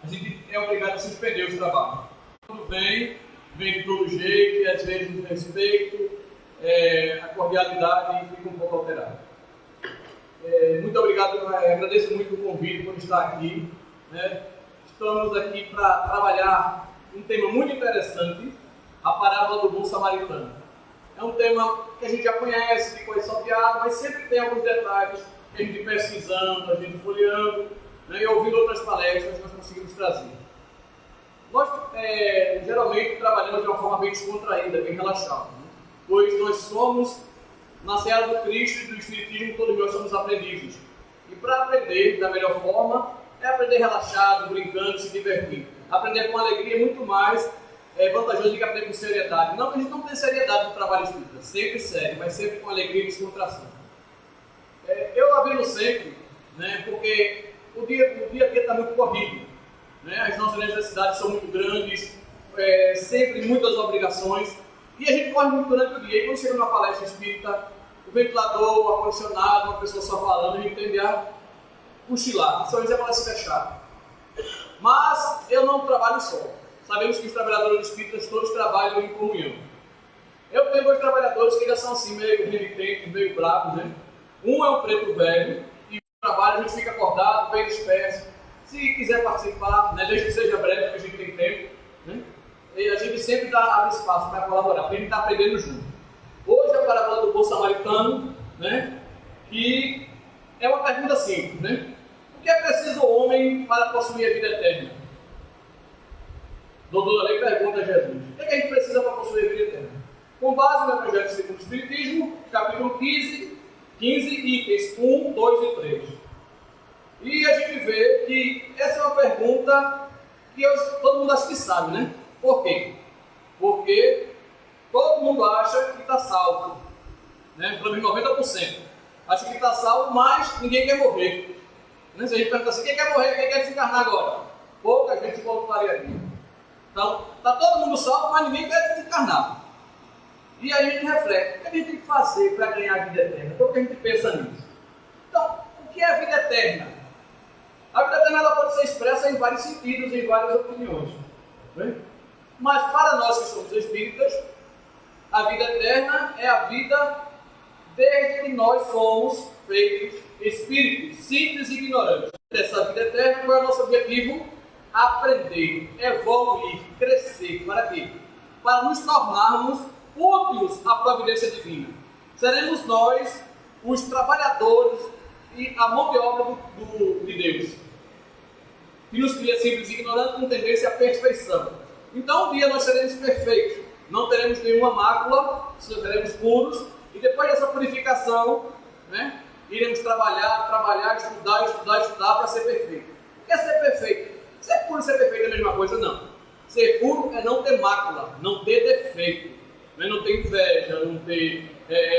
a gente é obrigado a suspender os trabalhos. Quando vem de todo jeito, e às vezes o respeito, a cordialidade fica um pouco alterada. Muito obrigado, agradeço muito o convite por estar aqui. Né? Estamos aqui para trabalhar um tema muito interessante, a parábola do bom samaritano. É um tema que a gente já conhece, de coisa salteada, mas sempre tem alguns detalhes que a gente pesquisando, a gente folheando, né, e ouvindo outras palestras, nós conseguimos trazer. Nós geralmente trabalhamos de uma forma bem descontraída, bem relaxada, né? Pois nós somos, na seara do Cristo e do Espiritismo, todos nós somos aprendizes. E para aprender da melhor forma, é aprender relaxado, brincando, se divertindo. Aprender com alegria é muito mais vantajoso do que aprender com seriedade. Não que a gente não tenha seriedade no trabalho espírita, sempre sério, mas sempre com alegria e descontração. Eu avino sempre, né, porque o dia a dia está muito corrido. Né? As nossas necessidades são muito grandes, sempre muitas obrigações, e a gente corre muito durante o dia. E quando chega numa palestra espírita, o ventilador, o ar-condicionado, uma pessoa só falando, a gente tende a cochilar, só isso é para se fechar. Mas eu não trabalho só. Sabemos que os trabalhadores espíritas todos trabalham em comunhão. Eu tenho dois trabalhadores que já são assim, meio renitentes, meio bravos, né? Um é o preto velho, e no trabalho a gente fica acordado, bem disperso. Se quiser participar, né, desde que seja breve, porque a gente tem tempo, né? E a gente sempre abre espaço para colaborar, porque a gente está aprendendo junto. Hoje a parábola do bom samaritano, né, que é uma pergunta simples, né? O que é preciso o homem para possuir a vida eterna? Doutor Alei pergunta a Jesus: o que é que a gente precisa para possuir a vida eterna? Com base no Evangelho segundo o Espiritismo, capítulo 15 itens 1, 2 e 3. E a gente vê que essa é uma pergunta que todo mundo acha que sabe, né? Por quê? Porque todo mundo acha que está salvo, né? Pelo menos 90%. Acha que está salvo, mas ninguém quer morrer. Né? Se a gente pergunta assim, quem quer morrer, quem quer desencarnar agora? Pouca gente se voluntariaria. Então, está todo mundo salvo, mas ninguém quer desencarnar. E aí a gente reflete, o que a gente tem que fazer para ganhar a vida eterna? Por que a gente pensa nisso? Então, o que é a vida eterna? A vida eterna ela pode ser expressa em vários sentidos, em várias opiniões. Né? Mas para nós que somos espíritas, a vida eterna é a vida desde que nós somos feitos espíritos, simples e ignorantes. Dessa vida eterna, qual é o nosso objetivo? Aprender, evoluir, crescer. Para quê? Para nos tornarmos úteis à providência divina. Seremos nós os trabalhadores e a mão de obra de Deus, que nos cria simples e ignorantes com tendência à perfeição. Então um dia nós seremos perfeitos, não teremos nenhuma mácula, seremos puros, e depois dessa purificação, né, iremos trabalhar, estudar para ser perfeito. O que é ser perfeito? Ser puro e ser perfeito é a mesma coisa? Não. Ser puro é não ter mácula, não ter defeito, né? Não ter inveja,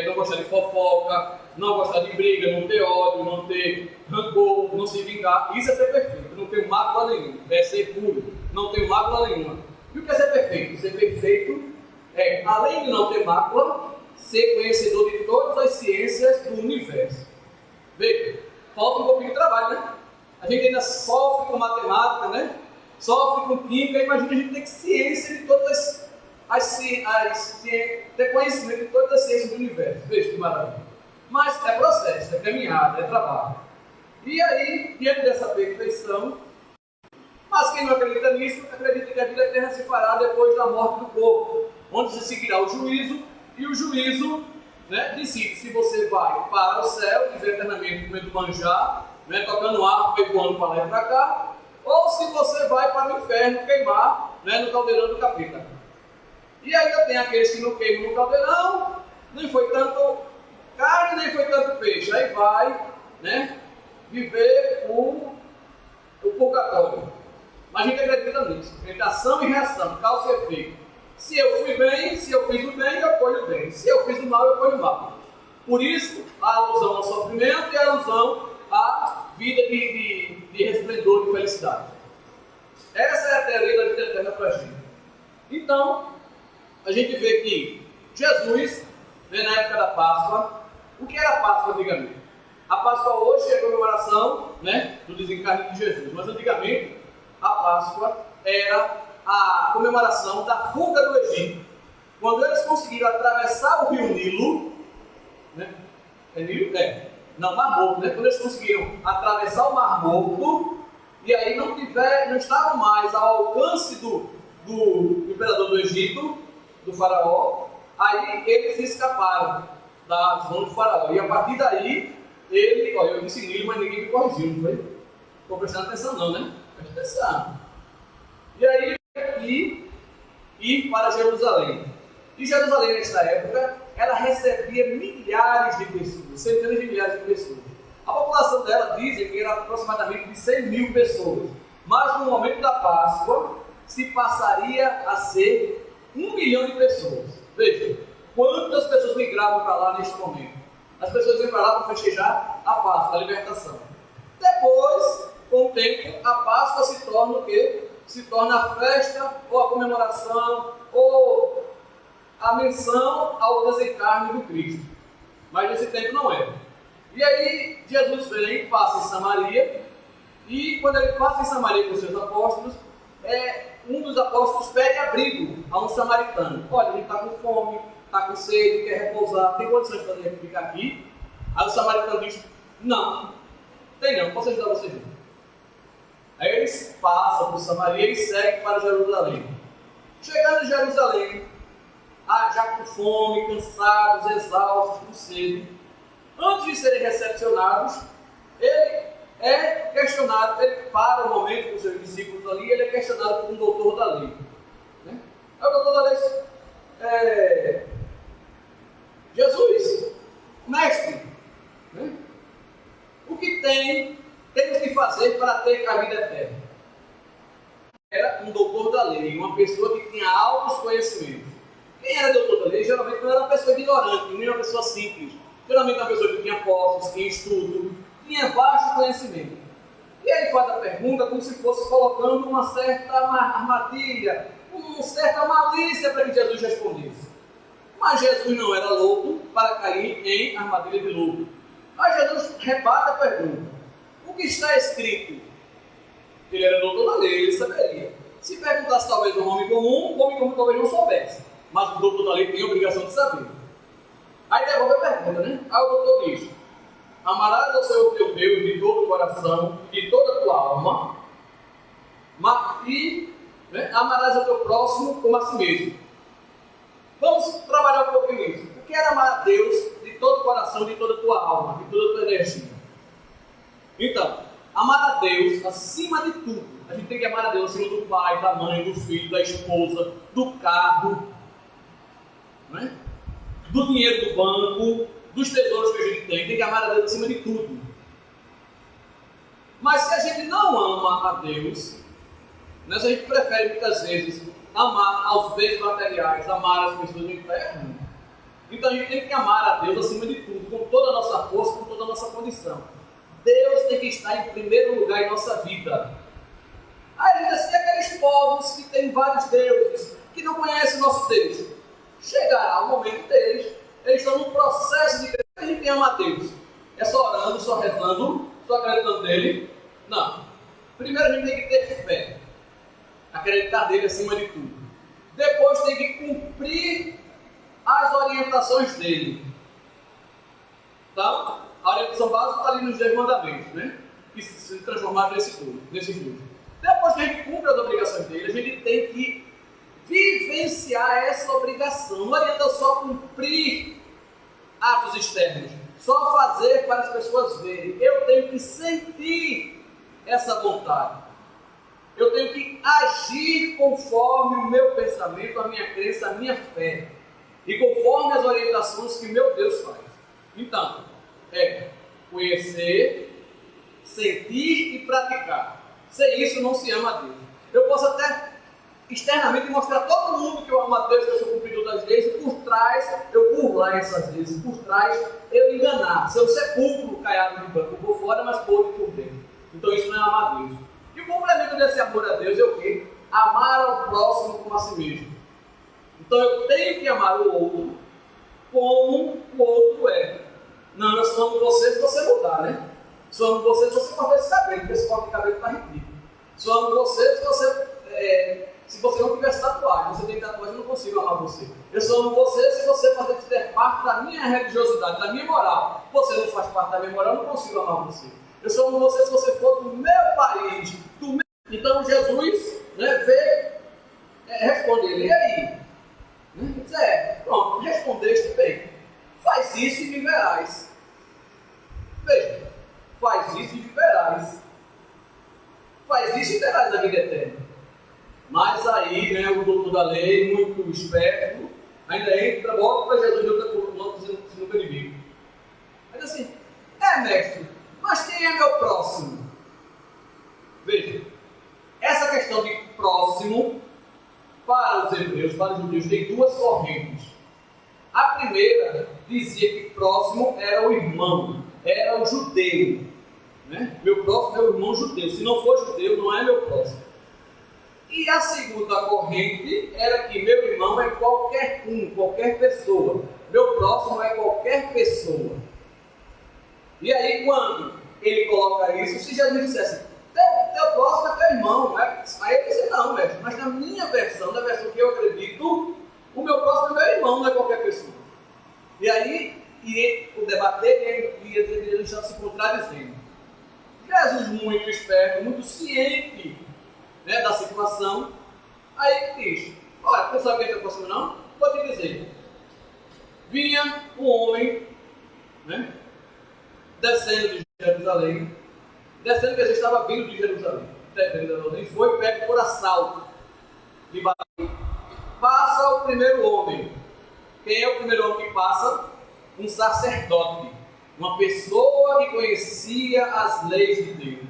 não gostar de fofoca, não gostar de briga, não ter ódio, não ter rancor, não se vingar. Isso é ser perfeito, não ter mácula nenhuma. É ser puro, não ter mácula nenhuma. E o que é ser perfeito? Ser perfeito é, além de não ter mácula, ser conhecedor de todas as ciências do universo. Veja, falta um pouquinho de trabalho, né? A gente ainda sofre com matemática, né? Sofre com química. Imagina a gente ter ciência de todas ter conhecimento de todas as ciências do universo. Veja que maravilha. Mas é processo, é caminhada, é trabalho. E aí, diante dessa perfeição, mas quem não acredita nisso, acredita que a vida eterna se fará depois da morte do corpo, onde se seguirá o juízo, e o juízo, né, decide se você vai para o céu, viver eternamente comendo manjar, né, tocando arco e voando para lá e para cá, ou se você vai para o inferno queimar, né, no caldeirão do capeta. E ainda tem aqueles que não queimam no caldeirão, nem foi tanto carne, nem foi tanto peixe. Aí vai, né, viver o purgatório. Mas a gente acredita nisso, entre ação e reação, causa e efeito. Se eu fui bem, se eu fiz o bem, eu colho o bem. Se eu fiz o mal, eu colho o mal. Por isso, a alusão ao sofrimento e a alusão à vida de resplendor, de felicidade. Essa é a teoria da vida eterna para a gente. Então, a gente vê que Jesus, né, na época da Páscoa, o que era a Páscoa antigamente? A Páscoa hoje é a comemoração, né, do desencarne de Jesus, mas antigamente a Páscoa era a comemoração da fuga do Egito. Quando eles conseguiram atravessar o rio Nilo, né? É Nilo? É. Não, Mar Morto, né? Quando eles conseguiram atravessar o Mar Morto, e aí não estavam mais ao alcance do imperador do Egito, do faraó, aí eles escaparam da zona do faraó. E a partir daí, eu disse Nilo, mas ninguém me corrigiu, não foi? Estou prestando atenção não, né? Presta atenção. E aí, aqui, ir para Jerusalém. E Jerusalém, nesta época, ela recebia milhares de pessoas, centenas de milhares de pessoas. A população dela, dizem que era aproximadamente de 100 mil pessoas. Mas no momento da Páscoa, se passaria a ser 1 milhão de pessoas. Veja, quantas pessoas migravam para lá neste momento? As pessoas iam para lá para festejar a Páscoa, a libertação. Depois, com o tempo, a Páscoa se torna o quê? Se torna a festa, ou a comemoração, ou a menção ao desencarne do Cristo. Mas nesse tempo não era. E aí, Jesus vem, passa em Samaria, e quando ele passa em Samaria com os seus apóstolos, um dos apóstolos pede abrigo a um samaritano. Olha, ele está com fome, está com sede, quer repousar, tem condições de fazer ficar aqui? Aí o samaritano diz, não, não, posso ajudar vocês não. Aí eles passam por Samaria e seguem para Jerusalém. Chegando em Jerusalém, já com fome, cansados, exaustos, com sede, antes de serem recepcionados, ele é questionado, ele para um momento com os seus discípulos ali, ele é questionado por um doutor da lei. Né? Aí o doutor da lei diz, Jesus, mestre, né? O que temos que fazer para ter a vida eterna? Era um doutor da lei, uma pessoa que tinha altos conhecimentos. Quem era doutor da lei, geralmente não era uma pessoa ignorante, nem uma pessoa simples. Geralmente uma pessoa que tinha postos, tinha estudo, tinha vasto conhecimento. E ele faz a pergunta como se fosse colocando uma certa armadilha, uma certa malícia para que Jesus respondesse. Mas Jesus não era louco para cair em armadilha de louco. Mas Jesus rebate a pergunta. O que está escrito? Ele era doutor da lei, ele saberia. Se perguntasse talvez um homem comum, o homem comum talvez não soubesse. Mas o doutor da lei tem a obrigação de saber. Aí devolve a pergunta, né? Aí o doutor diz, amarás ao Senhor teu Deus de todo o coração, de toda a tua alma, e amarás ao teu próximo como a si mesmo. Vamos trabalhar um pouquinho nisso. O que era amar a Deus de todo o coração, de toda a tua alma, de toda a tua energia? Então, amar a Deus acima de tudo. A gente tem que amar a Deus acima do pai, da mãe, do filho, da esposa, do carro, né? Do dinheiro do banco, dos tesouros que a gente tem que amar a Deus acima de tudo. Mas se a gente não ama a Deus, né, se a gente prefere muitas vezes amar aos bens materiais, amar as pessoas, a gente está errando. Então a gente tem que amar a Deus acima de tudo, com toda a nossa força, com toda a nossa condição. Deus tem que estar em primeiro lugar em nossa vida. Aí ainda assim, aqueles povos que têm vários deuses, que não conhecem o nosso Deus, chegará o momento deles, eles estão no processo de crescer. A gente ama a Deus. É só orando, só rezando, só acreditando nele? Não. Primeiro a gente tem que ter fé. Acreditar nele acima de tudo. Depois tem que cumprir as orientações dele. Então, a orientação básica está ali nos 10 mandamentos, né? Que se transformaram nesses dois. Depois que a gente cumpre as obrigações dele, a gente tem que vivenciar essa obrigação. Não adianta só cumprir atos externos, só fazer para as pessoas verem. Eu tenho que sentir essa vontade. Eu tenho que agir conforme o meu pensamento, a minha crença, a minha fé. E conforme as orientações que meu Deus faz. Então, conhecer, sentir e praticar. Sem isso não se ama a Deus. Eu posso até externamente mostrar a todo mundo que eu amo a Deus, que eu sou cumpridor das leis, e por trás eu burlar essas leis, por trás eu enganar, ser um sepulcro caiado de banco por fora, mas podre por dentro. Então isso não é amar a Deus. E o complemento desse amor a Deus é o quê? Amar ao próximo como a si mesmo. Então eu tenho que amar o outro como o outro é. Não, eu só amo você se você mudar, né? Só amo você se você cortar esse cabelo, porque esse corte de cabelo está ridículo. Só amo você se você não tivesse tatuagem. Você tem tatuagem, eu não consigo amar você. Eu só amo você se você fizer parte da minha religiosidade, da minha moral. Você não faz parte da minha moral, eu não consigo amar você. Eu só amo você se você for do meu país, do meu... Então Jesus, responde ele, e aí? Pronto, respondeste bem. Faz isso e viverás. Veja, faz isso e viverás. Faz isso e terás a vida eterna. Mas aí, o doutor da lei, muito esperto, ainda entra, volta para Jesus de outra coisa, dizendo que ele vive. Mas assim, mestre, mas quem é meu próximo? Veja, essa questão de próximo, para os hebreus, para os judeus, tem duas correntes. A primeira dizia que próximo era o irmão, era o judeu. Meu próximo é o irmão judeu. Se não for judeu, não é meu próximo. E a segunda corrente era que meu irmão é qualquer pessoa. Meu próximo é qualquer pessoa. E aí, quando ele coloca isso, se Jesus dissesse, teu próximo é teu irmão, aí ele disse, não, mestre, mas na minha versão, na versão que eu acredito, o meu próximo é meu irmão, não é qualquer pessoa. E aí, o debater ia dizer que ele estava se contradizendo. Jesus, muito esperto, muito ciente da situação, aí diz, olha, não sabe quem é teu próximo não? Vou te dizer. Vinha um homem, descendo de Jerusalém, descendo que ele estava vindo de Jerusalém, e foi pego por assalto. Passa o primeiro homem. Quem é o primeiro homem que passa? Um sacerdote, uma pessoa que conhecia as leis de Deus,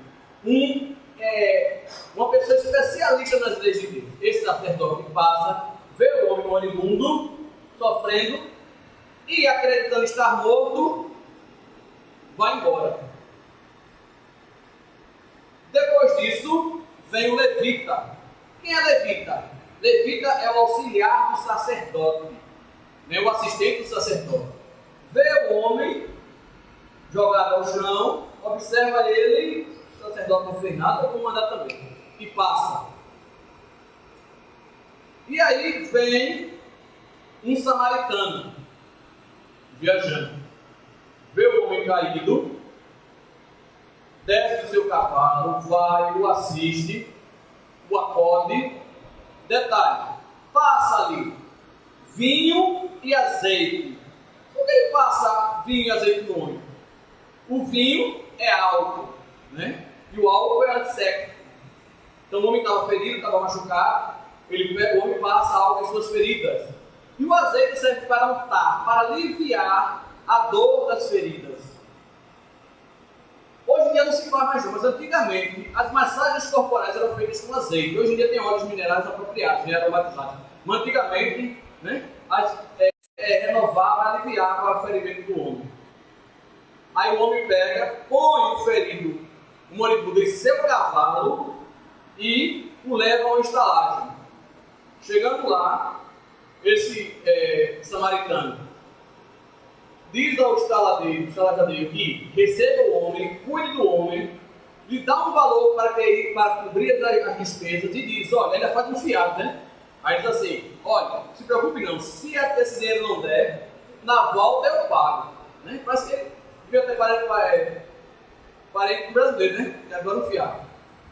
uma pessoa especialista nas leis de Deus. Esse sacerdote passa, vê o homem moribundo, sofrendo, e acreditando estar morto, vai embora. Depois disso, vem o levita. Quem é levita? Levita é o auxiliar do sacerdote, o assistente do sacerdote. Vê o homem jogado ao chão, observa ele, o sacerdote não fez nada, eu vou mandar também, e passa. E aí vem um samaritano, viajando, vê o homem caído, desce do seu cavalo, vai, o assiste, o acode. Detalhe, passa ali vinho e azeite. Por que ele passa vinho e azeite no homem? O vinho é álcool, e o álcool é antisséptico. Então o homem estava ferido, estava machucado, o homem passa álcool em suas feridas. E o azeite serve para untar, para aliviar a dor das feridas. Hoje em dia não se faz mais não, mas antigamente as massagens corporais eram feitas com azeite. Hoje em dia tem óleos minerais apropriados, aromatizados. Mas antigamente, renovava, aliviava o ferimento do homem. Aí o homem pega, põe o ferido, o moribundo em seu cavalo e o leva a uma estalagem. Chegando lá, esse samaritano diz ao estaladeiro que receba o homem, cuide do homem, lhe dá um valor para cobrir as despesas e diz, olha, ainda faz um fiado, Aí diz assim, olha, não se preocupe não, se esse dinheiro não der, na volta eu pago. Parece que ele devia ter parente brasileiro, que adora o fiado,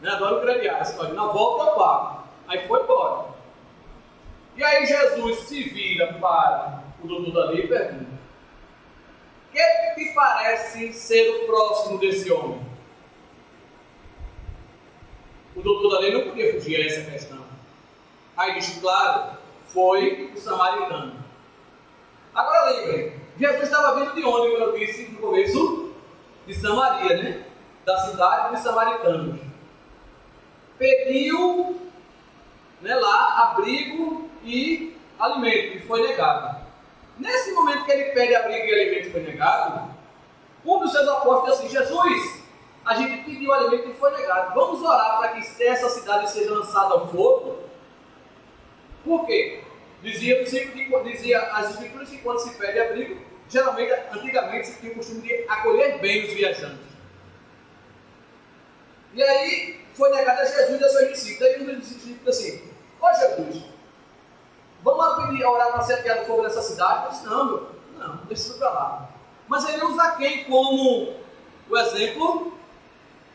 adora o crediário, na volta eu pago. Aí foi embora. E aí Jesus se vira para o doutor da lei e pergunta, o que te parece ser o próximo desse homem? O doutor da lei não podia fugir a essa questão. Aí diz, claro, foi o samaritano. Agora lembrem, Jesus estava vindo de onde, como eu disse no começo? De Samaria, da cidade dos samaritanos. Pediu lá abrigo e alimento, e foi negado. Nesse momento que ele pede abrigo e alimento e foi negado, um dos seus apóstolos disse assim, Jesus, a gente pediu alimento e foi negado. Vamos orar para que essa cidade seja lançada ao fogo? Por quê? Dizia as escrituras que quando se pede abrigo, geralmente, antigamente, se tinha o costume de acolher bem os viajantes. E aí, foi negado a Jesus e a seus discípulos. Aí um dos discípulos disse assim: ó Jesus, vamos pedir a orar para ser ateado fogo nessa cidade? Eu disse: não, meu filho, não precisa para lá. Mas ele usa quem como o exemplo?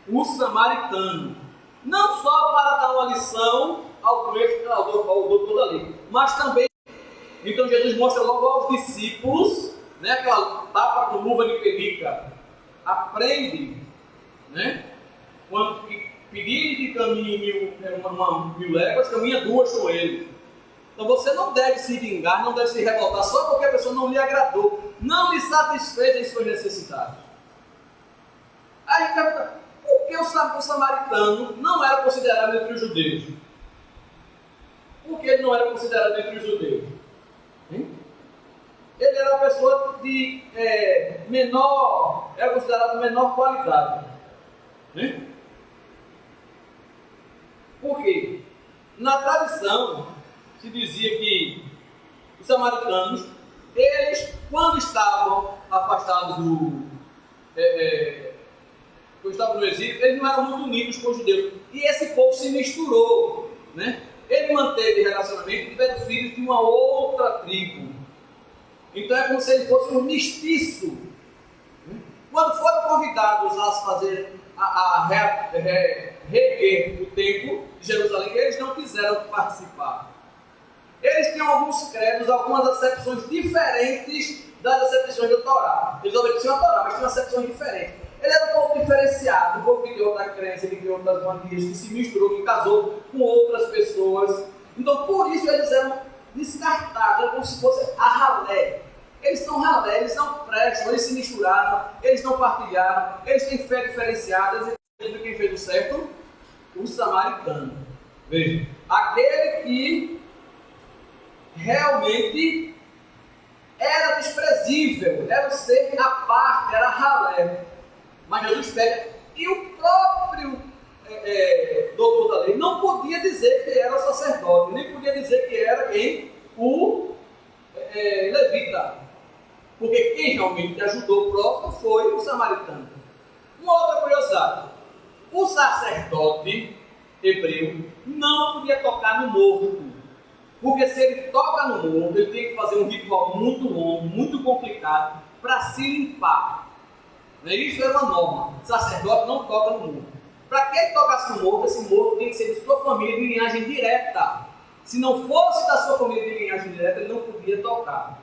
O samaritano. Não só para dar uma lição ao doente, ao doutor da lei, mas também. Então Jesus mostra logo aos discípulos, né, aquela tapa com luva de pelica. Aprende, né? Quando pedirem que caminhe mil léguas, caminha 2 com ele. Então você não deve se vingar, não deve se revoltar só porque a pessoa não lhe agradou, não lhe satisfez em suas necessidades. Aí a gente pergunta, por que o samaritano não era considerado entre os judeus? Por que ele não era considerado entre os judeus? Ele era uma pessoa de era considerado menor qualidade. Por quê? Na tradição se dizia que os samaritanos, eles, quando estavam afastados quando estavam no exílio, eles não eram muito unidos com os judeus. E esse povo se misturou, né? Ele manteve relacionamento e tiveram filhos de uma outra tribo. Então é como se ele fosse um mestiço. Quando foram convidados a fazer reerguer o templo de Jerusalém, eles não quiseram participar. Eles têm alguns credos, algumas acepções diferentes das acepções da Torá. Eles obedeciam a Torá, mas tinham acepções diferentes. Ele era um pouco diferenciado, um pouco que criou outra crença, que criou outras manias, que se misturou, que casou com outras pessoas. Então, por isso eles eram descartados, como se fosse a ralé. Eles são ralé, eles não prestam, eles se misturaram, eles não partilharam, eles têm fé diferenciada. E quem fez o certo? O samaritano. Veja, aquele que realmente era desprezível, era o ser à parte, era ralé. Mas Jesus pega, e o próprio doutor da lei não podia dizer que era o sacerdote, nem podia dizer que era quem? O levita. Porque quem realmente ajudou o próximo foi o samaritano. Uma outra curiosidade: o sacerdote hebreu não podia tocar no morto. Porque se ele toca no morto, ele tem que fazer um ritual muito longo, muito complicado, para se limpar. Isso era uma norma. O sacerdote não toca no morto. Para que ele tocasse no morto, esse morto tem que ser de sua família de linhagem direta. Se não fosse da sua família de linhagem direta, ele não podia tocar.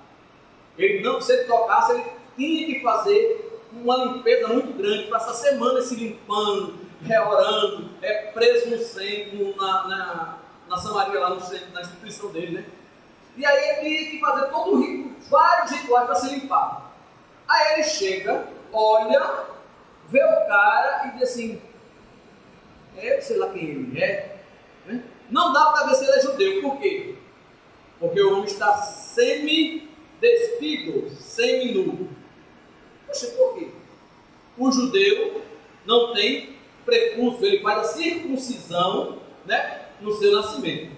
Se ele tocasse, ele tinha que fazer uma limpeza muito grande, passar semanas se limpando, reorando, preso no centro, na Samaria, lá no centro, na instituição dele, né? E aí ele tinha que fazer todo o rito, vários rituais para se limpar. Aí ele chega, olha, vê o cara e diz assim: eu sei lá quem ele é. Não dá para ver se ele é judeu. Por quê? Porque o homem está semi-despido, semi-nu. Poxa, por quê? O judeu não tem prepúcio, ele faz a circuncisão, né, no seu nascimento.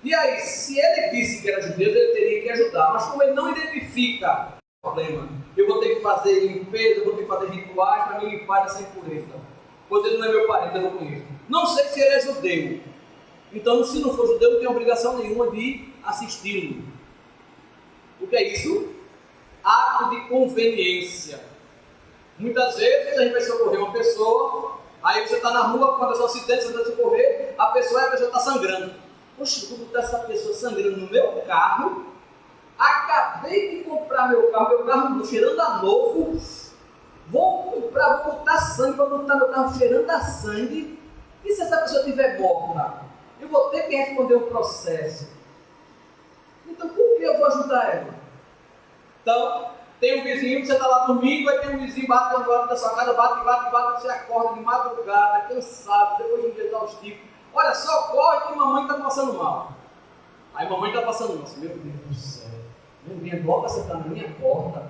E aí, se ele disse que era judeu, ele teria que ajudar. Mas como ele não identifica o problema, eu vou ter que fazer limpeza, eu vou ter que fazer rituais para me limpar dessa impureza. Pois ele não é meu parente, eu não conheço. Não sei se ele é judeu. Então, se não for judeu, não tem obrigação nenhuma de assisti-lo. O que é isso? Ato de conveniência. Muitas vezes a gente vai socorrer uma pessoa, aí você está na rua, quando a pessoa se tenta, você vai socorrer, a pessoa está sangrando. Poxa, vou botar essa pessoa sangrando no meu carro, acabei de comprar meu carro cheirando a novo, vou botar sangue, vou botar meu carro cheirando a sangue, e se essa pessoa estiver morta? Eu vou ter que responder um processo. Então, por que eu vou ajudar ela? Então, tem um vizinho, você está lá dormindo, aí tem um vizinho bate na porta da sua casa, bate, você acorda de madrugada, cansado, depois de um dia exaustivo. Olha, socorre que mamãe está passando mal. Aí mamãe está passando mal. Meu Deus do céu, minha boca sentar na minha porta.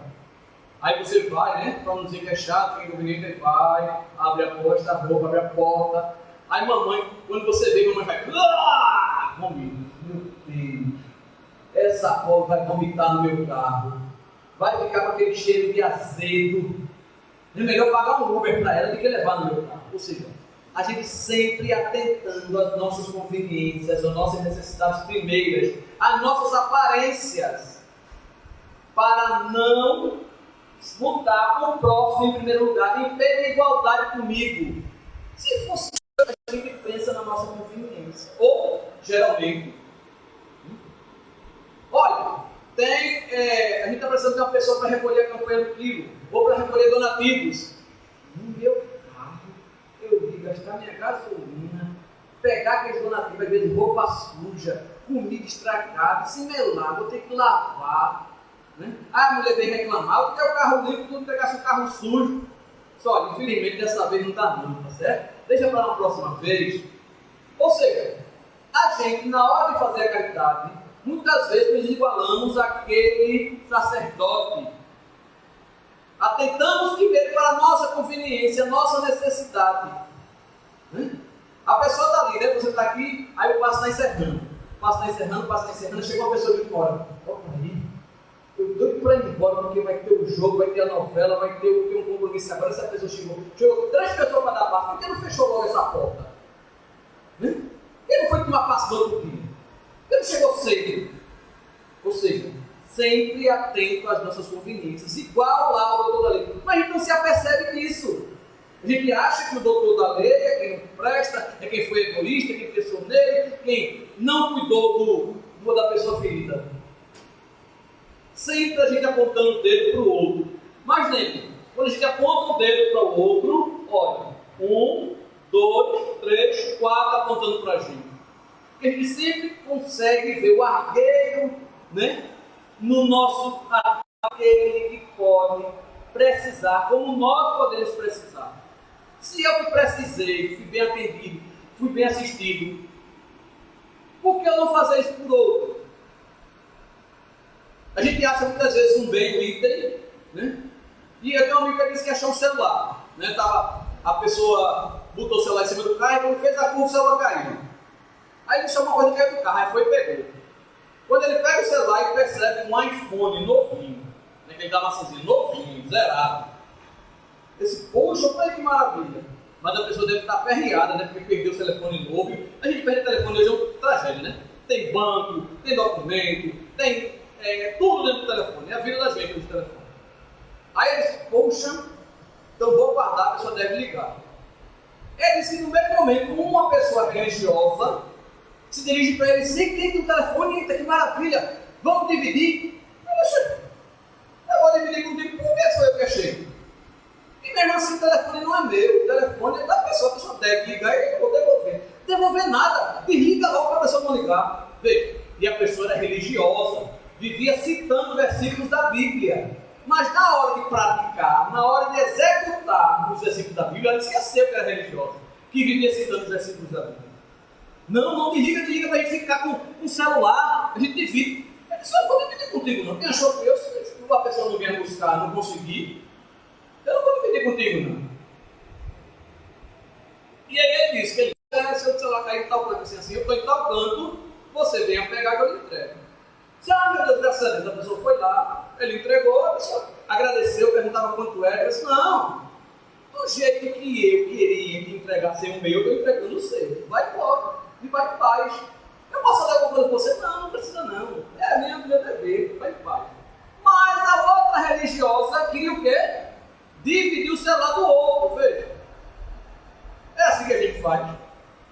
Aí você vai, né, para não dizer que é chato, que é inconveniente, aí vai, abre a porta, abre a porta. Aí mamãe, quando você vê, mamãe vai, vomita. Meu Deus, essa porra vai vomitar no meu carro. Vai ficar com aquele cheiro de azedo. É melhor pagar um Uber para ela do que levar no meu carro. Ou seja, a gente sempre atentando às nossas conveniências, às nossas necessidades primeiras, às nossas aparências, para não botar com o próximo em primeiro lugar, em pé de igualdade comigo. Se fosse a gente pensa na nossa conveniência, ou geralmente, olha, a gente está precisando de uma pessoa para recolher a campanha do quilo, ou para recolher donativos. No meu carro, eu ia gastar minha gasolina, pegar aqueles donativos, às vezes roupa suja, comida estragada, se melar, vou ter que lavar. Né? A mulher vem reclamar, porque o carro limpo, tudo pegasse o carro sujo. Só, infelizmente, dessa vez não está não, tá certo? Deixa para uma próxima vez. Ou seja, a gente, na hora de fazer a caridade, muitas vezes nos igualamos àquele sacerdote. Atentamos primeiro para a nossa conveniência, a nossa necessidade. Né? A pessoa está ali, né? Você está aqui, aí eu passo na encerrando. Chega uma pessoa que mora. Olha aí, eu doido para ir embora, porque vai ter o jogo, vai ter a novela, vai ter um compromisso agora. Essa pessoa chegou 3 pessoas para dar passo, por que não fechou logo essa porta? Né? Ele não foi tomar passo no outro dia. Ele não chegou cedo. Ou seja, sempre atento às nossas conveniências, igual lá o doutor da lei. Mas a gente não se apercebe disso. A gente acha que o doutor da lei é quem não presta, é quem foi egoísta, quem pensou nele, quem não cuidou da pessoa ferida. Sempre a gente apontando o dedo para o outro. Mas lembre, quando a gente aponta o dedo para o outro, olha, 1, 2, 3, 4 apontando para a gente. Porque a gente sempre consegue ver o argueiro, né, no nosso aquele que pode precisar, como nós podemos precisar. Se eu que precisei, fui bem atendido, fui bem assistido, por que eu não fazer isso por outro? A gente acha muitas vezes um bem, um item, né? E eu tenho uma amiga que disse que achou um celular, né? A pessoa botou o celular em cima do carro e quando fez a curva o celular caiu. Aí ele chamou uma coisa que caiu do carro, aí foi e pegou. Quando ele pega o celular e percebe um iPhone novinho, né? Aquele da maçãzinha, novinho, zerado. Esse, poxa, olha que maravilha. Mas a pessoa deve estar aperreada, né? Porque perdeu o telefone novo. A gente perde o telefone hoje, é uma tragédia, né? Tem banco, tem documento, tem tudo dentro do telefone. É a vida da gente no telefone. Aí ele disse, poxa, então vou guardar, a pessoa deve ligar. Ele disse que no mesmo momento, uma pessoa religiosa se dirige para ele, sei que tem um telefone, eita, que maravilha, vamos dividir. Eu vou dividir contigo, por que sou eu que achei? E mesmo assim o telefone não é meu, o telefone é da pessoa, a pessoa deve ligar e eu vou devolver. Devolver nada, desliga logo para a pessoa não ligar. Vê, e a pessoa era religiosa, vivia citando versículos da Bíblia. Mas na hora de praticar, na hora de executar os versículos da Bíblia, ela esqueceu que era religiosa, que vivia citando os versículos da Bíblia. Não, desliga para a gente ficar com o celular, a gente divide. Eu disse, eu não vou dividir contigo não. Quem achou que se uma pessoa não vier buscar, não conseguir, eu não vou dividir contigo não. E aí ele disse que ele se o celular cair em tal canto, assim, eu estou em tal canto, você venha pegar que eu lhe entrego. Meu Deus, graças a Deus, a pessoa foi lá, ele entregou, a pessoa agradeceu, perguntava quanto era, eu disse, não, do jeito que eu queria que entregasse o meu, eu estou entregando o seu. Vai embora, e vai em paz. Eu posso fazer alguma coisa com você? Não precisa não. É meu dever, vai em paz. Mas a outra religiosa queria o quê? Dividir o celular do outro, veja. É assim que a gente faz.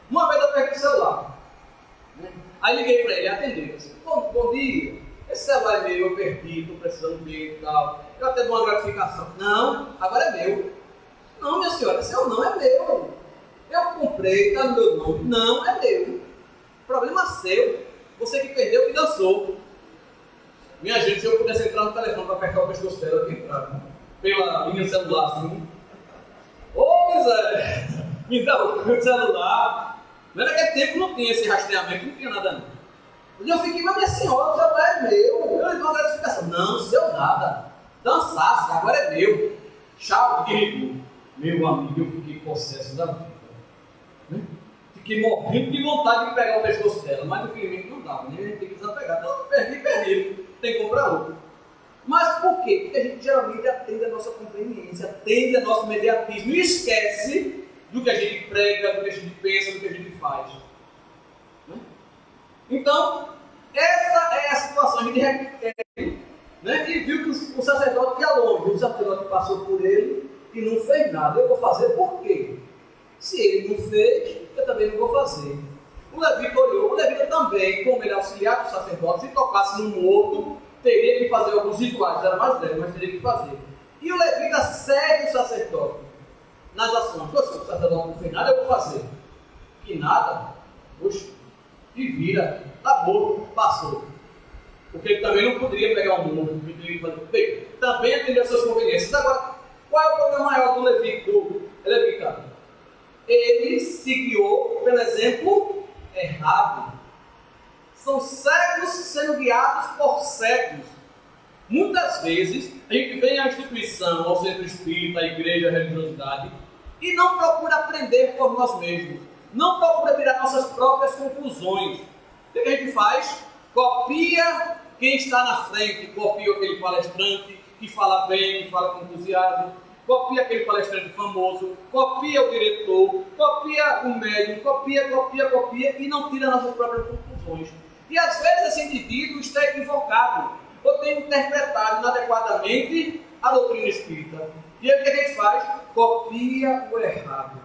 Uma vez eu perdi o celular. Aí liguei para ele, atendeu. Disse, bom dia, esse celular é meu, eu perdi, estou precisando dele e tal. Eu até dou uma gratificação. Não, agora é meu. Não, minha senhora, seu não é meu. Eu comprei, está no meu nome. Não, é meu. Problema seu. Você que perdeu, que dançou. Minha gente, se eu pudesse entrar no telefone para apertar o pescoço dela, eu ia entrar. Pela linha celular assim. Ô, miséria! Me dá o meu celular. Mas naquele tempo não tinha esse rastreamento, não tinha nada não. Eu fiquei, mas minha senhora, o celular é meu. Eu lhe dou uma gratificação. Não, seu nada. Dançasse, agora é meu. Tchau, querido. Meu amigo, eu fiquei possesso da vida. Fiquei morrendo de vontade de pegar o pescoço dela, mas infelizmente não dava, nem tem que desapegar. Então, perdi. Tem que comprar outro. Mas por quê? Porque a gente geralmente atende a nossa conveniência, atende a nosso mediatismo e esquece do que a gente prega, do que a gente pensa, do que a gente faz. Né? Então, essa é a situação. A gente repete, né? E viu que o sacerdote ia longe, o sacerdote passou por ele e não fez nada. Eu vou fazer por quê? Se ele não fez, eu também não vou fazer. O levita olhou, o levita também, como ele auxiliar do sacerdote, se tocasse no morto, teria que fazer alguns rituais, era mais leve, mas teria que fazer. E o levita segue o sacerdote nas ações. Poxa, o sacerdote não fez nada, eu vou fazer. Que nada? Poxa, e vira, tá bom, passou. Porque ele também não poderia pegar um morto, bem, também atendeu as suas conveniências. Agora, qual é o problema maior do levita? Ele se guiou pelo exemplo errado. São cegos sendo guiados por cegos. Muitas vezes, a gente vem à instituição, ao centro espírita, à igreja, à religiosidade, e não procura aprender por nós mesmos. Não procura tirar nossas próprias conclusões. O que a gente faz? Copia quem está na frente, copia aquele palestrante que fala bem, que fala com entusiasmo, copia aquele palestrante famoso, copia o diretor, copia o médium, copia e não tira nossas próprias conclusões. E às vezes esse indivíduo está equivocado ou tem interpretado inadequadamente a doutrina espírita. E aí o que a gente faz? Copia o errado.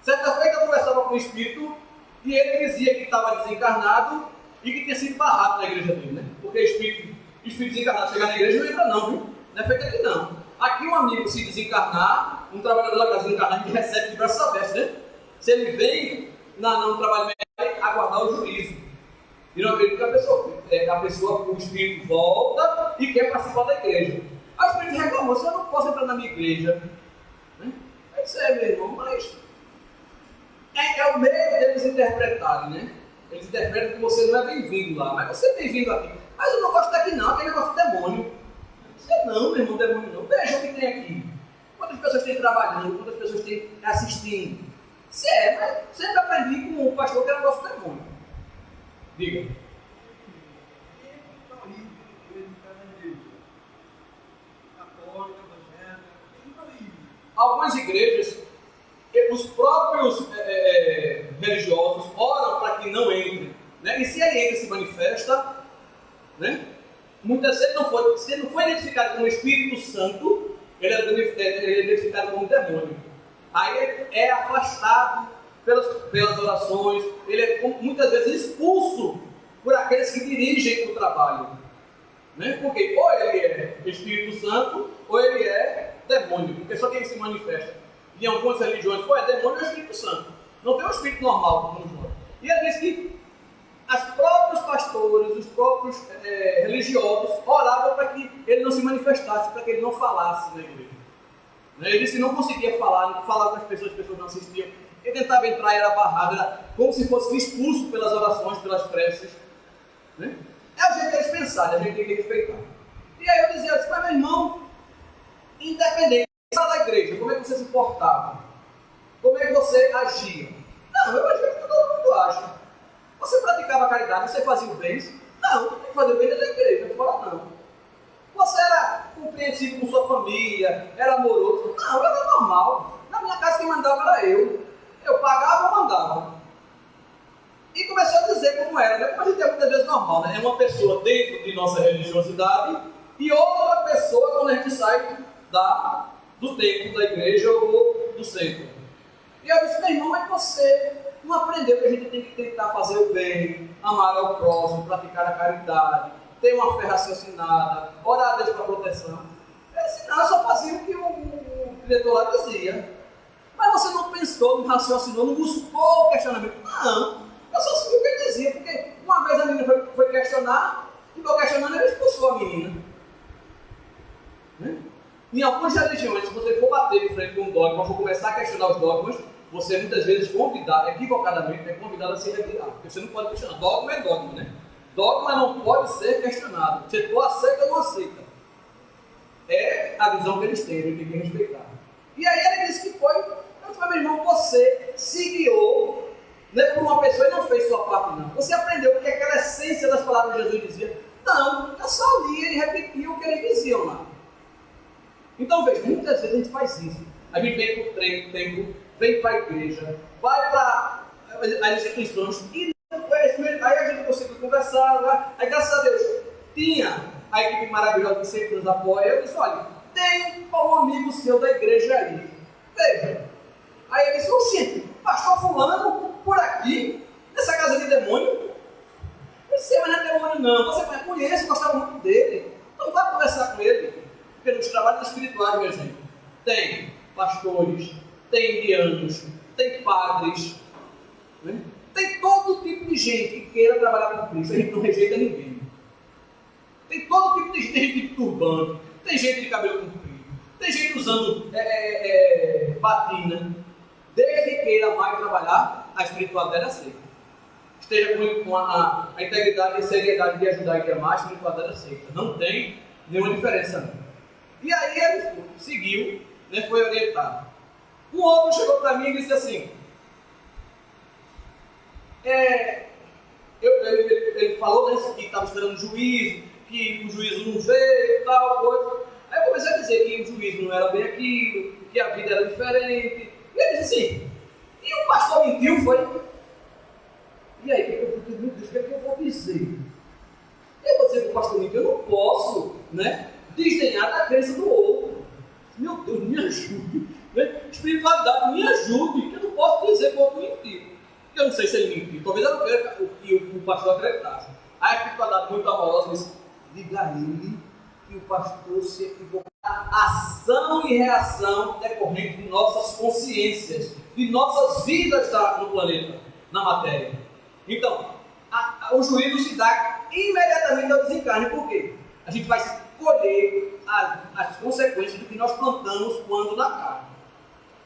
Certa feita eu conversava com um espírito e ele dizia que estava desencarnado e que tinha sido barrado na igreja dele, né? Porque espírito desencarnado chegar na igreja não entra não, viu? Não é feito aqui não. Aqui um amigo se desencarnar, um trabalhador da casa desencarnar, a gente recebe de braços abertos, né? Se ele vem no trabalho médico, aguardar o juízo. E não acredito que a pessoa, o espírito volta e quer participar da igreja. Aí o espírito reclamou, se eu não posso entrar na minha igreja. Né? É isso aí, meu irmão, mas é o meio deles interpretarem, né? Eles interpretam que você não é bem-vindo lá, mas você é bem-vindo aqui. Mas eu não gosto daqui não, aquele negócio de demônio. Você não, meu irmão, demônio não. Veja o que tem aqui. Quantas pessoas têm trabalhando, quantas pessoas têm assistindo. Mas sempre aprendi com o pastor que era negócio de demônio. Diga. Algumas igrejas, os próprios religiosos oram para que não entre, né? E se ele entra e se manifesta, né? Muitas vezes se ele não foi identificado como Espírito Santo, ele é identificado como demônio. Aí ele é afastado pelas orações, ele é muitas vezes expulso por aqueles que dirigem o trabalho. Né? Porque ou ele é Espírito Santo, ou ele é demônio, porque só quem se manifesta em algumas religiões, ou é demônio ou é Espírito Santo. Não tem um espírito normal como nós. E ele diz que os próprios pastores, os próprios religiosos oravam para que ele não se manifestasse, para que ele não falasse na igreja. Né? Ele disse que não conseguia falar, falava com as pessoas não assistiam. Ele tentava entrar e era barrado, era como se fosse expulso pelas orações, pelas preces. Né? É o jeito deles pensarem, a gente tem que respeitar. E aí eu dizia, mas meu irmão, independente da igreja, como é que você se portava? Como é que você agia? Não, eu agia como todo mundo acha. Você praticava caridade, você fazia o bem? Não, tem que fazer o bem dentro da igreja, fora não. Você era compreensivo com sua família, era amoroso? Não, eu era normal. Na minha casa quem mandava era eu. Eu pagava ou mandava. E começou a dizer como era, né? Como a gente é muitas vezes normal, né? É uma pessoa dentro de nossa religiosidade e outra pessoa quando a gente sai do templo, da igreja ou do centro. E eu disse, meu irmão, mas você não aprendeu que a gente tem que tentar fazer o bem, amar ao próximo, praticar a caridade, ter uma fé raciocinada, orar a Deus para proteção. Eu disse, não, eu só fazia o que o diretor lá dizia. Mas você não pensou, não raciocinou, não buscou o questionamento. Não, eu só segui o que ele dizia, porque uma vez a menina foi questionar, ficou questionando e ele expulsou a menina. Em algumas religiões, se você for bater de frente com um dogma, for começar a questionar os dogmas, você muitas vezes equivocadamente, é convidado a se retirar. Porque você não pode questionar. Dogma é dogma, né? Dogma não pode ser questionado. Você ou aceita ou não aceita. É a visão que eles têm, ele tem que respeitar. E aí ele disse que foi, eu disse, meu irmão, você se guiou, né, por uma pessoa e não fez sua parte não. Você aprendeu porque aquela essência das palavras de Jesus dizia. Não, eu só lia e repetia o que eles diziam lá. Então veja, muitas vezes a gente faz isso. A gente vem para o templo, vem para a igreja, vai para as instituições, e aí a gente conseguiu conversar, aí graças a Deus, tinha a equipe maravilhosa que sempre nos apoia. Eu disse: olha, tem um amigo seu da igreja aí, veja. Aí ele disse: oxi, pastor fulano, por aqui, nessa casa de demônio? Eu disse: mas não é demônio não, você conhece, gostava muito dele, então vai conversar com ele. Porque nos trabalhos espirituais, minha gente, tem pastores, tem indianos, tem padres, né? Tem todo tipo de gente que queira trabalhar com Cristo. A gente não rejeita ninguém. Tem todo tipo de gente de turbante, tem gente de cabelo comprido, tem gente usando batina. Desde que queira mais trabalhar, a espiritualidade aceita. Esteja com a integridade e a seriedade de ajudar a igreja mais, a espiritualidade aceita. Não tem nenhuma diferença. Não. E aí ele seguiu, né, foi orientado. Um outro chegou para mim e disse assim: ele falou, né, que estava esperando juízo, que o juízo não veio e tal, coisa. Aí eu comecei a dizer que o juízo não era bem aquilo, que a vida era diferente. E ele disse assim: e o pastor mentiu, foi? E aí, meu Deus, o que é que eu vou dizer? Eu vou dizer que o pastor mentiu, eu não posso, né, desdenhar da crença do outro. Meu Deus, me ajude, né? Espiritualidade, me ajude, que eu não posso dizer que o outro mentiu. Eu não sei se ele mentiu, talvez eu não queira que o pastor acreditasse. A espiritualidade muito amorosa disse: diga a ele que o pastor se equivocou. Ação e reação decorrente de nossas consciências, de nossas vidas no planeta, na matéria. Então, o juízo se dá imediatamente ao desencarne. Por quê? A gente vai colher as consequências do que nós plantamos quando na carne.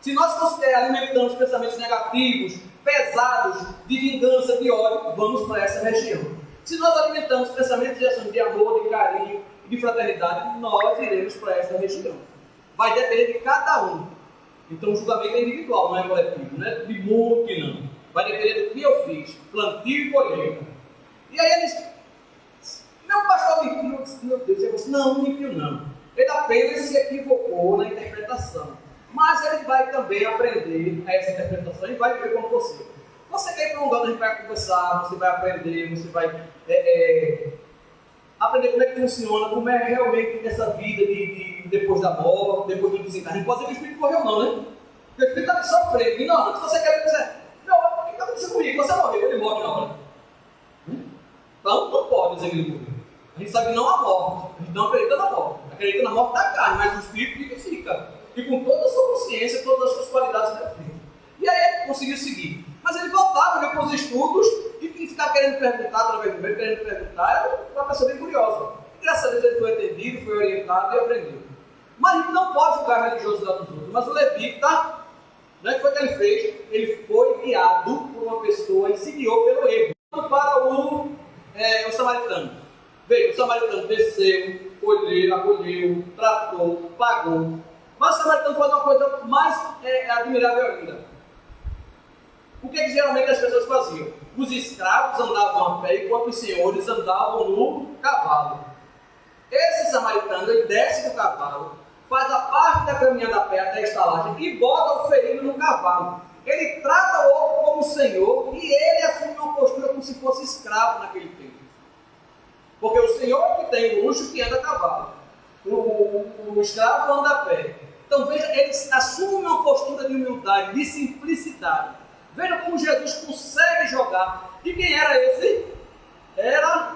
Se nós alimentamos pensamentos negativos, pesados, de vingança, de ódio, vamos para essa região. Se nós alimentamos pensamentos de amor, de carinho, de fraternidade, nós iremos para essa região. Vai depender de cada um. Então o julgamento é individual, não é coletivo, não é de mundo que não. Vai depender do que eu fiz, plantio e colheita. E aí ele disse: meu pastor mentiu. Eu disse: meu Deus, eu disse: não mentiu não. Ele apenas se equivocou na interpretação. Mas ele vai também aprender essa interpretação e vai ver como você. Você quer ir para um lugar, a gente vai conversar, você vai aprender, você vai aprender como é que funciona, como é realmente essa vida de depois da morte, depois do desencarne. Não pode dizer que o espírito morreu não, né? Porque o espírito está sofrendo, ignorante. Se você quer dizer: meu, o que está acontecendo comigo? Você morreu, ele morre na hora. Então não pode dizer que ele morreu. A gente sabe que não há morte, a gente não acredita na morte. Acredita na morte da carne, mas o espírito fica. E com toda a sua consciência, todas as suas qualidades definidas. E aí ele conseguiu seguir. Mas ele voltava para os estudos e ficava querendo perguntar através do meio, querendo perguntar. Era uma pessoa bem curiosa. E graças a Deus ele foi atendido, foi orientado e aprendeu. Mas a gente não pode julgar a religiosidade dos outros. Mas o levita, né, que foi que ele fez? Ele foi guiado por uma pessoa e se guiou pelo erro. Para o samaritano. Veja, o samaritano desceu, acolheu, tratou, pagou. Mas o samaritano faz uma coisa mais admirável ainda. O que geralmente as pessoas faziam? Os escravos andavam a pé enquanto os senhores andavam no cavalo. Esse samaritano, ele desce do cavalo, faz a parte da caminhada a pé até a estalagem e bota o ferido no cavalo. Ele trata o outro como senhor e ele assume uma postura como se fosse escravo naquele tempo. Porque o senhor que tem o luxo que anda a cavalo, o escravo anda a pé. Então veja, ele assume uma postura de humildade, de simplicidade. Veja como Jesus consegue jogar. E quem era esse? Era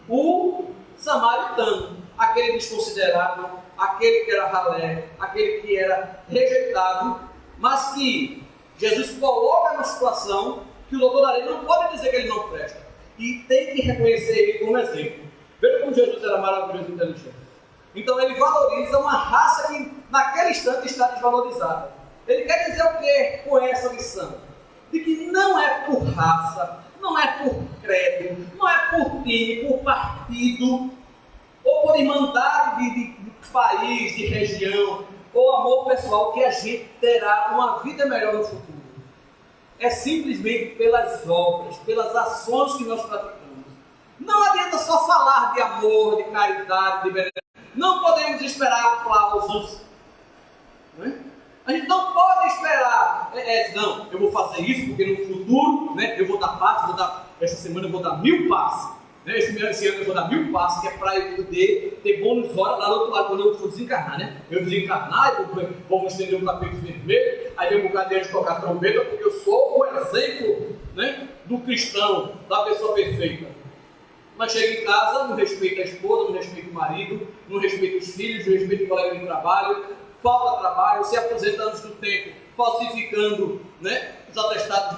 o samaritano, aquele desconsiderado, aquele que era ralé, aquele que era rejeitado, mas que Jesus coloca na situação que o doutor da lei não pode dizer que ele não presta. E tem que reconhecer ele como exemplo. Veja como Jesus era maravilhoso e inteligente. Então ele valoriza uma raça que naquele instante está desvalorizada. Ele quer dizer o que com essa lição? De que não é por raça, não é por credo, não é por time, por partido, ou por irmandade de país, de região, ou amor pessoal, que a gente terá uma vida melhor no futuro. É simplesmente pelas obras, pelas ações que nós praticamos. Não adianta só falar de amor, de caridade, de benevolência. Não podemos esperar aplausos, né? A gente não pode esperar, não, eu vou fazer isso porque no futuro, né, eu vou dar passos, essa semana eu vou dar 1000 passos, né, esse ano eu vou dar 1000 passos, que é para eu poder ter bônus horas lá do outro lado, quando eu for desencarnar, né? Eu desencarnar, vamos estender o tapete vermelho, aí vem um bocado de tocar trombeta, porque eu sou o exemplo, né, do cristão, da pessoa perfeita. Mas chega em casa, não respeita a esposa, não respeita o marido, não respeita os filhos, não respeita o colega de trabalho, falta trabalho, se aposenta antes do tempo, falsificando, né, os atestados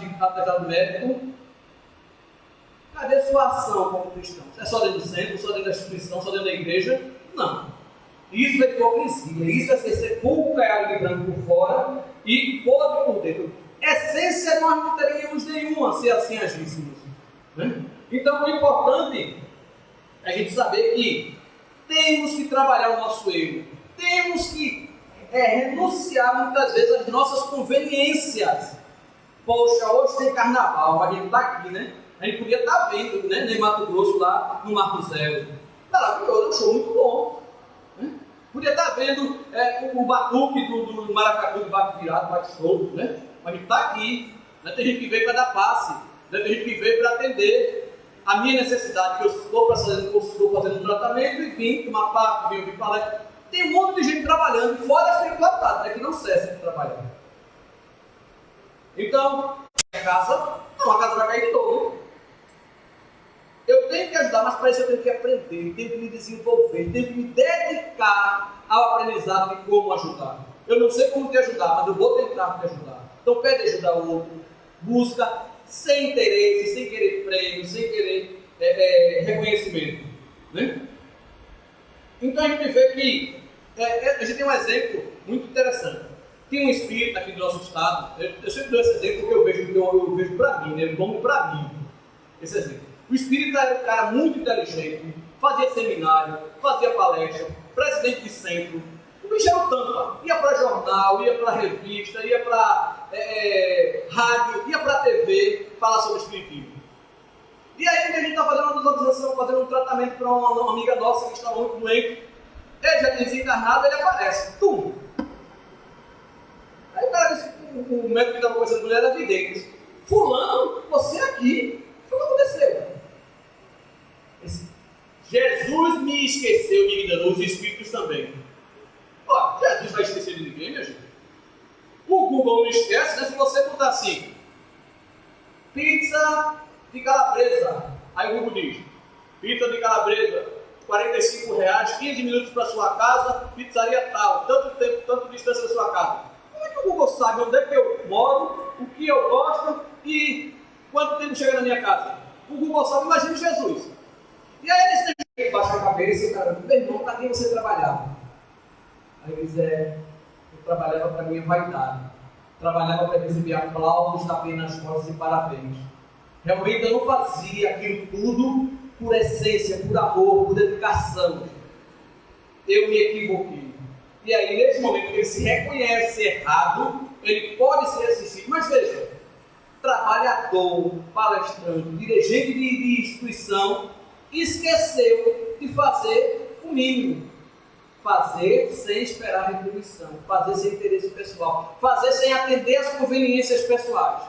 médico. Cadê sua ação como cristão? É só dentro do centro, só dentro da instituição, só dentro da igreja? Não. Isso é hipocrisia, isso é ser sepulcro caiado de branco por fora e podre por dentro. Essência nós não teríamos nenhuma se assim agíssemos, né? Então, o importante é a gente saber que temos que trabalhar o nosso erro, temos que renunciar muitas vezes às nossas conveniências. Poxa, hoje tem carnaval, a gente está aqui, né? A gente podia estar vendo, né, em Mato Grosso, lá no Marco Zero. Maravilhoso, um show muito bom. Né? Podia estar vendo o batuque do Maracatu, do bate virado, bate solto, né? Mas a gente está aqui, né? Tem gente que veio para dar passe, né? Tem gente que veio para atender a minha necessidade, que eu estou fazendo um tratamento, e vim tomar parte, vim falar. Tem um monte de gente trabalhando, fora a espiritualidade, né, que não cessa de trabalhar. Então, a casa vai cair de novo. Eu tenho que ajudar, mas para isso eu tenho que aprender, tenho que me desenvolver, tenho que me dedicar ao aprendizado de como ajudar. Eu não sei como te ajudar, mas eu vou tentar te ajudar. Então, pede ajudar o outro, busca sem interesse, sem querer prêmio, sem querer reconhecimento. Né? Então, a gente vê que a gente tem um exemplo muito interessante. Tem um espírito aqui do nosso estado, eu sempre dou esse exemplo porque eu vejo para mim, né? Eu tomo para mim esse exemplo. O espírito era um cara muito inteligente, fazia seminário, fazia palestra, presidente de centro. O bicho era o tampa, ia para jornal, ia para revista, ia para rádio, ia para TV falar sobre espiritismo. E aí a gente está fazendo uma visualização, fazendo um tratamento para uma amiga nossa que estava muito doente. Ele já tinha desencarnado, ele aparece. Tum! Aí o cara disse, o médico que estava conversando com ele era vidente. Fulano, você aqui, o que aconteceu? Jesus me esqueceu, me enganou, os espíritos também. Ó, Jesus vai esquecer de ninguém, minha gente. O Google não esquece, né? Se você botar assim, pizza de calabresa, aí o Google diz, pizza de calabresa, R$45, 15 minutos para sua casa, pizzaria tal, tanto tempo, tanto distância da sua casa. Como é que o Google sabe onde é que eu moro, o que eu gosto e quanto tempo chega na minha casa? O Google sabe, imagina Jesus. E aí ele baixa a cabeça e o cara, meu irmão, para quem você trabalhava? Aí ele diz, eu trabalhava para minha vaidade, trabalhava para receber aplausos, tapinha nas costas e parabéns. Realmente eu não fazia aquilo tudo por essência, por amor, por dedicação. Eu me equivoquei. E aí, nesse momento que ele se reconhece errado, ele pode ser assistido. Mas veja, trabalhador, palestrante, dirigente de instituição, esqueceu de fazer o mínimo. Fazer sem esperar retribuição, fazer sem interesse pessoal, fazer sem atender às conveniências pessoais.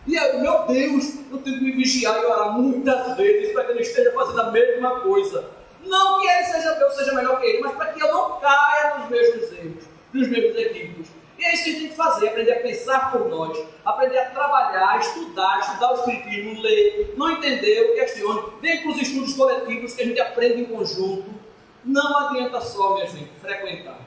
E aí, meu Deus, eu tenho que me vigiar e orar muitas vezes para que ele esteja fazendo a mesma coisa. Não que eu seja melhor que ele, mas para que eu não caia nos mesmos erros, nos mesmos equívocos. E é isso que a gente tem que fazer, aprender a pensar por nós, aprender a trabalhar, estudar o espiritismo, ler, não entender, questione, vem para os estudos coletivos que a gente aprende em conjunto. Não adianta só, minha gente, frequentar.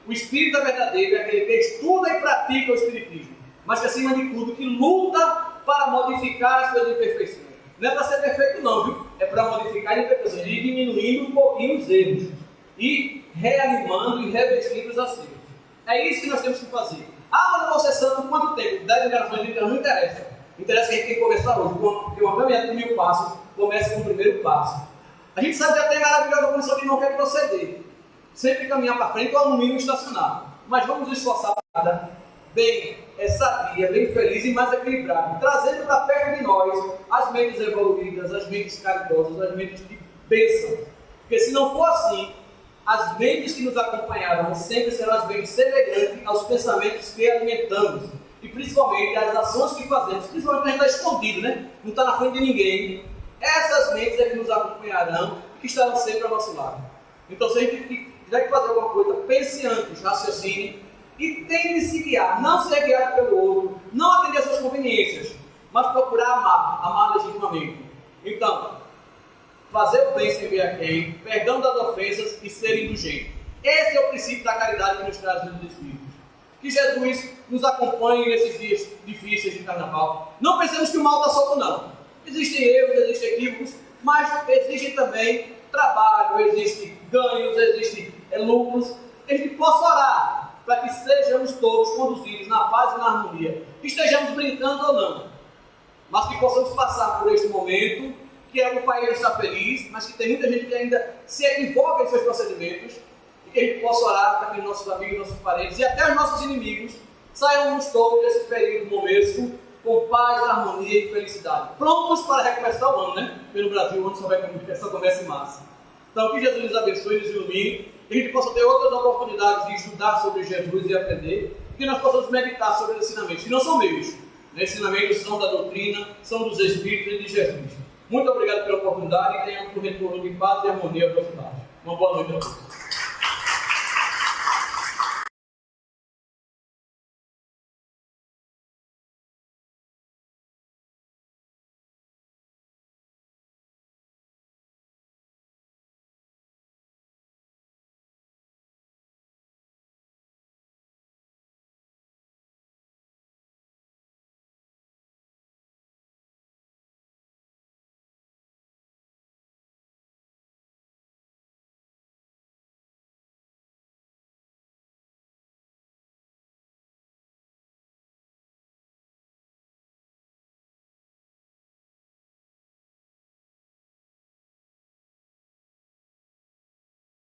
O espírita verdadeiro é aquele que estuda e pratica o espiritismo, mas que, acima de tudo, que luta para modificar as suas imperfeições. Não é para ser perfeito não, viu? É para modificar as imperfeições e diminuindo um pouquinho os erros e reanimando e revestindo os acertos. É isso que nós temos que fazer. Ah, mas eu vou ser santo quanto tempo? 10 gerações de não interessa. Interessa que a gente tem que começar hoje, porque uma caminhada de 1000 passos começa com o primeiro passo. A gente sabe que até a maravilhosa condição de não quer proceder. Sempre caminhar para frente ou no mínimo estacionar. Mas vamos nos esforçar para bem sadia, bem feliz e mais equilibrado, trazendo para perto de nós as mentes evoluídas, as mentes caridosas, as mentes de bênção. Porque se não for assim, as mentes que nos acompanharão sempre serão as mentes semelhantes aos pensamentos que alimentamos. E principalmente as ações que fazemos, principalmente quando a gente está escondido, né? Não está na frente de ninguém. Essas mentes é que nos acompanharão e que estarão sempre ao nosso lado. Então, se a gente tiver que fazer alguma coisa, pense antes, raciocine e tente se guiar. Não ser guiado pelo outro, não atender às suas conveniências, mas procurar amar legitimamente. Então, fazer o bem sem ver a quem, perdão das ofensas e ser indulgente. Esse é o princípio da caridade que nos traz os Espíritos. Que Jesus nos acompanhe nesses dias difíceis de carnaval. Não pensemos que o mal está solto, não. Existem erros, existem equívocos, mas existem também trabalho, existem ganhos, existem lucros. Que a gente possa orar para que sejamos todos conduzidos na paz e na harmonia. Que estejamos brincando ou não, mas que possamos passar por este momento, que é o país está feliz, mas que tem muita gente que ainda se equivoca em seus procedimentos, e que a gente possa orar para que nossos amigos, nossos parentes e até os nossos inimigos saiamos todos desse período momesco com paz, harmonia e felicidade. Prontos para recomeçar o ano, né? Pelo Brasil, onde só começa em março. Então, que Jesus nos abençoe e nos ilumine, que a gente possa ter outras oportunidades de estudar sobre Jesus e aprender, e que nós possamos meditar sobre os ensinamentos, que não são meus. Os ensinamentos são da doutrina, são dos Espíritos e de Jesus. Muito obrigado pela oportunidade e tenhamos um retorno de paz e harmonia ao nosso lar. Uma boa noite a todos.